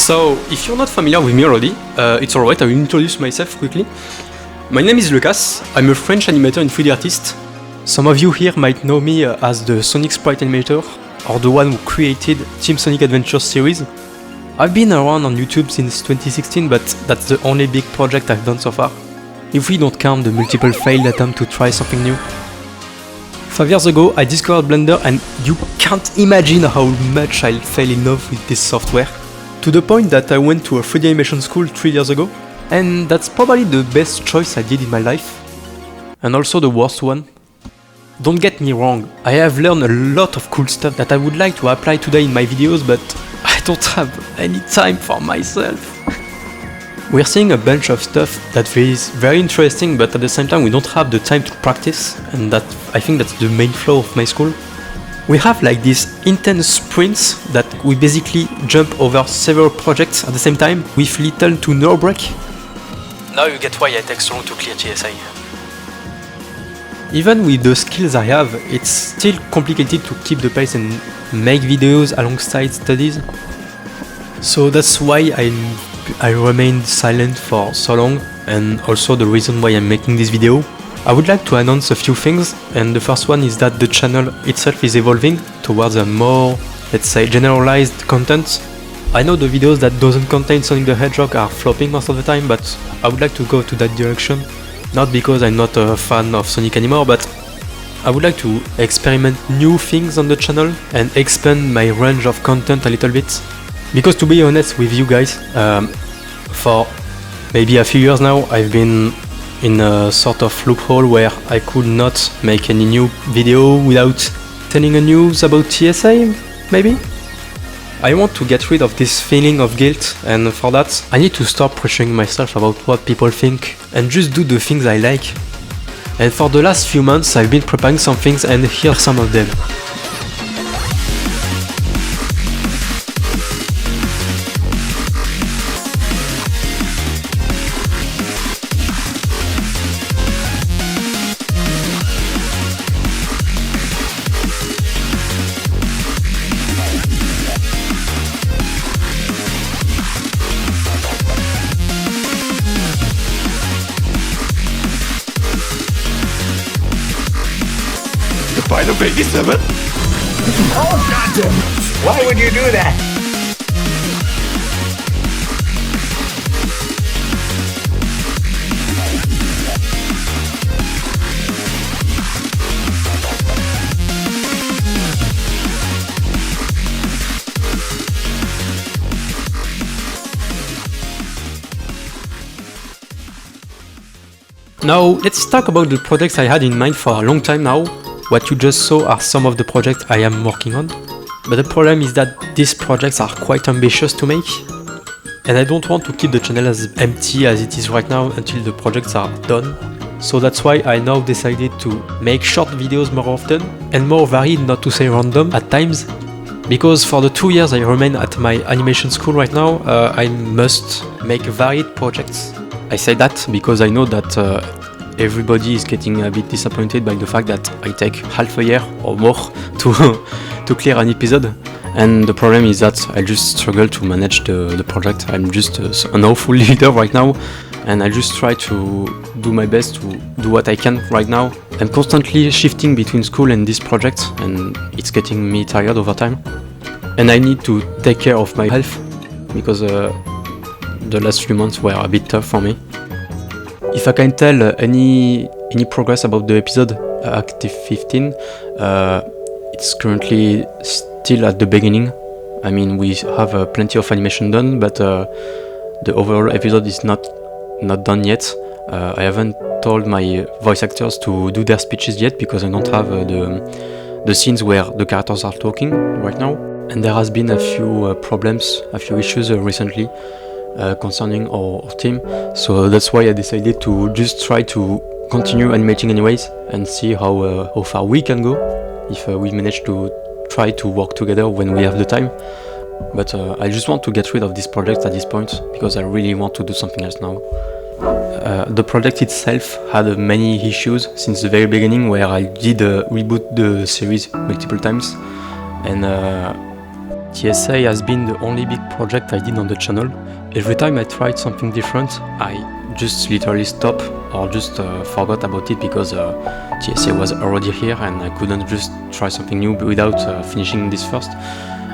So, if you're not familiar with me already, it's alright, I will introduce myself quickly. My name is Lucas, I'm a French animator and 3D artist. Some of you here might know me as the Sonic Sprite animator, or the one who created Team Sonic Adventure series. I've been around on YouTube since 2016, but that's the only big project I've done so far, if we don't count the multiple failed attempts to try something new. 5 years ago, I discovered Blender, and you can't imagine how much I fell in love with this software. To the point that I went to a 3D animation school 3 years ago, and that's probably the best choice I did in my life, and also the worst one. Don't get me wrong, I have learned a lot of cool stuff that I would like to apply today in my videos, but I don't have any time for myself. We're seeing a bunch of stuff that is very interesting, but at the same time we don't have the time to practice, and that I think that's the main flaw of my school. We have like these intense sprints that we basically jump over several projects at the same time with little to no break. Now you get why it takes so long to clear TSA. Even with the skills I have, it's still complicated to keep the pace and make videos alongside studies. So that's why I remained silent for so long, and also the reason why I'm making this video. I would like to announce a few things, and the first one is that the channel itself is evolving towards a more, let's say, generalized content. I know the videos that doesn't contain Sonic the Hedgehog are flopping most of the time, but I would like to go to that direction. Not because I'm not a fan of Sonic anymore, but I would like to experiment new things on the channel and expand my range of content a little bit. Because to be honest with you guys, for maybe a few years now, I've been in a sort of loophole where I could not make any new video without telling a news about TSA, maybe? I want to get rid of this feeling of guilt, and for that, I need to stop pressuring myself about what people think and just do the things I like. And for the last few months, I've been preparing some things, and here are some of them. Final Baby 7? Oh, goddamn! Why would you do that? Now, let's talk about the projects I had in mind for a long time now. What you just saw are some of the projects I am working on. But the problem is that these projects are quite ambitious to make, and I don't want to keep the channel as empty as it is right now until the projects are done. So that's why I now decided to make short videos more often and more varied, not to say random at times. Because for the 2 years I remain at my animation school right now, I must make varied projects. I say that because I know that everybody is getting a bit disappointed by the fact that I take half a year or more to clear an episode, and the problem is that I just struggle to manage the project. I'm just an awful leader right now, and I just try to do my best to do what I can right now. I'm constantly shifting between school and this project, and it's getting me tired over time, and I need to take care of my health because the last few months were a bit tough for me. If I can tell any progress about the episode Active 15, it's currently still at the beginning. I mean, we have plenty of animation done, but the overall episode is not done yet. I haven't told my voice actors to do their speeches yet because I don't have the scenes where the characters are talking right now. And there has been a few problems, a few issues recently. Concerning our team, so that's why I decided to just try to continue animating anyways and see how far we can go if we manage to try to work together when we have the time. But I just want to get rid of this project at this point because I really want to do something else now. The project itself had many issues since the very beginning, where I did reboot the series multiple times, and TSA has been the only big project I did on the channel. Every time I tried something different, I just literally stopped or just forgot about it because TSA was already here and I couldn't just try something new without finishing this first.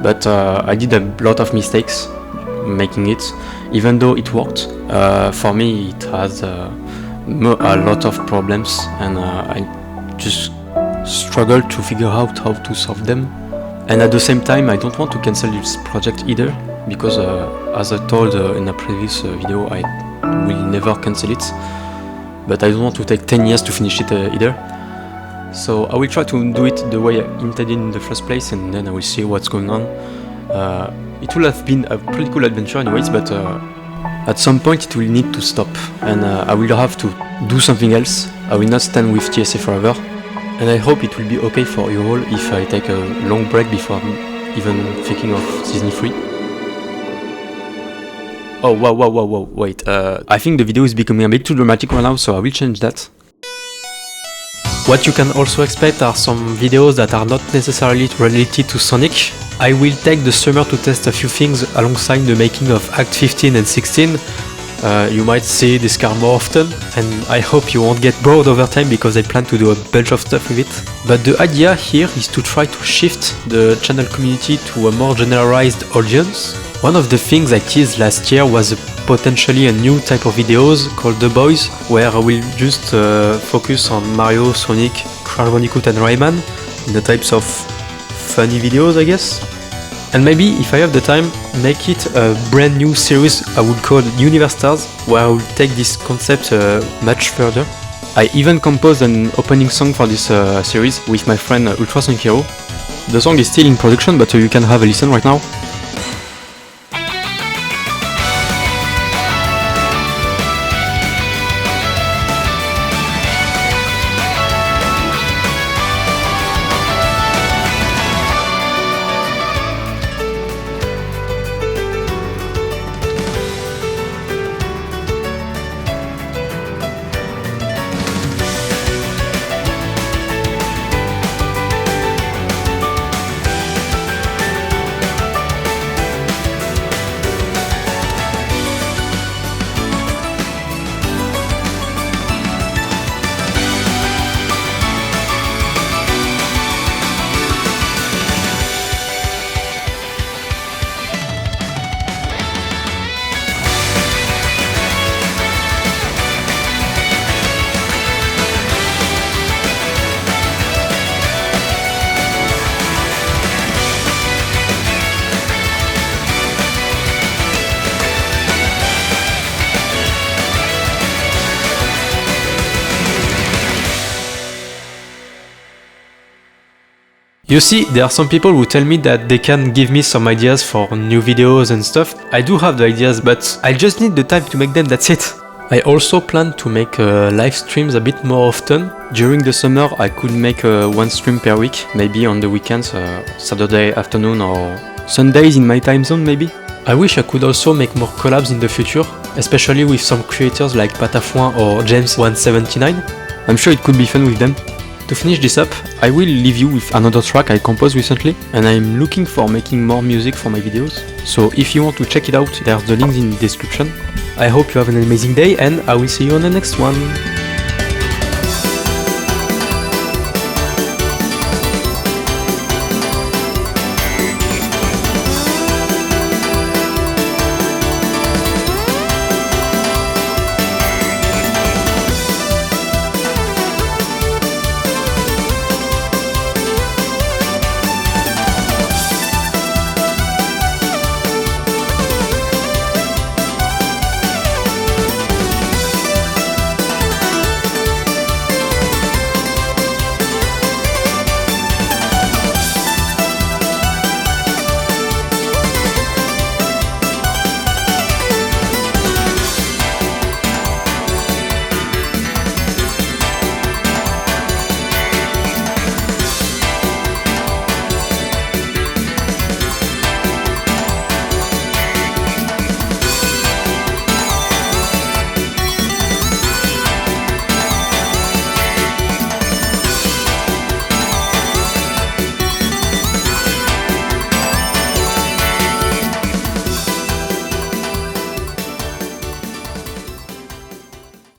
But I did a lot of mistakes making it, even though it worked. For me, it has a lot of problems and I just struggled to figure out how to solve them. And at the same time, I don't want to cancel this project either, because as I told in a previous video, I will never cancel it, but I don't want to take 10 years to finish it either. So I will try to do it the way I intended in the first place, and then I will see what's going on. It will have been a pretty cool adventure anyways, but at some point it will need to stop, and I will have to do something else. I will not stand with TSA forever. And I hope it will be okay for you all if I take a long break before even thinking of season 3. Oh, wow, wait. I think the video is becoming a bit too dramatic right now, so I will change that. What you can also expect are some videos that are not necessarily related to Sonic. I will take the summer to test a few things alongside the making of Act 15 and 16. You might see this car more often, and I hope you won't get bored over time because I plan to do a bunch of stuff with it. But the idea here is to try to shift the channel community to a more generalized audience. One of the things I teased last year was potentially a new type of videos called The Boys, where I will just focus on Mario, Sonic, Crash Bandicoot and Rayman in the types of funny videos, I guess. And maybe, if I have the time, make it a brand new series I would call Universe Stars, where I will take this concept much further. I even composed an opening song for this series with my friend Ultrasonic Hero. The song is still in production, but you can have a listen right now. You see, there are some people who tell me that they can give me some ideas for new videos and stuff. I do have the ideas, but I just need the time to make them, that's it. I also plan to make live streams a bit more often. During the summer I could make one stream per week, maybe on the weekends, Saturday afternoon or Sundays in my time zone maybe. I wish I could also make more collabs in the future, especially with some creators like Patafouin or James179. I'm sure it could be fun with them. To finish this up, I will leave you with another track I composed recently, and I'm looking for making more music for my videos, so if you want to check it out, there's the links in the description. I hope you have an amazing day, and I will see you on the next one.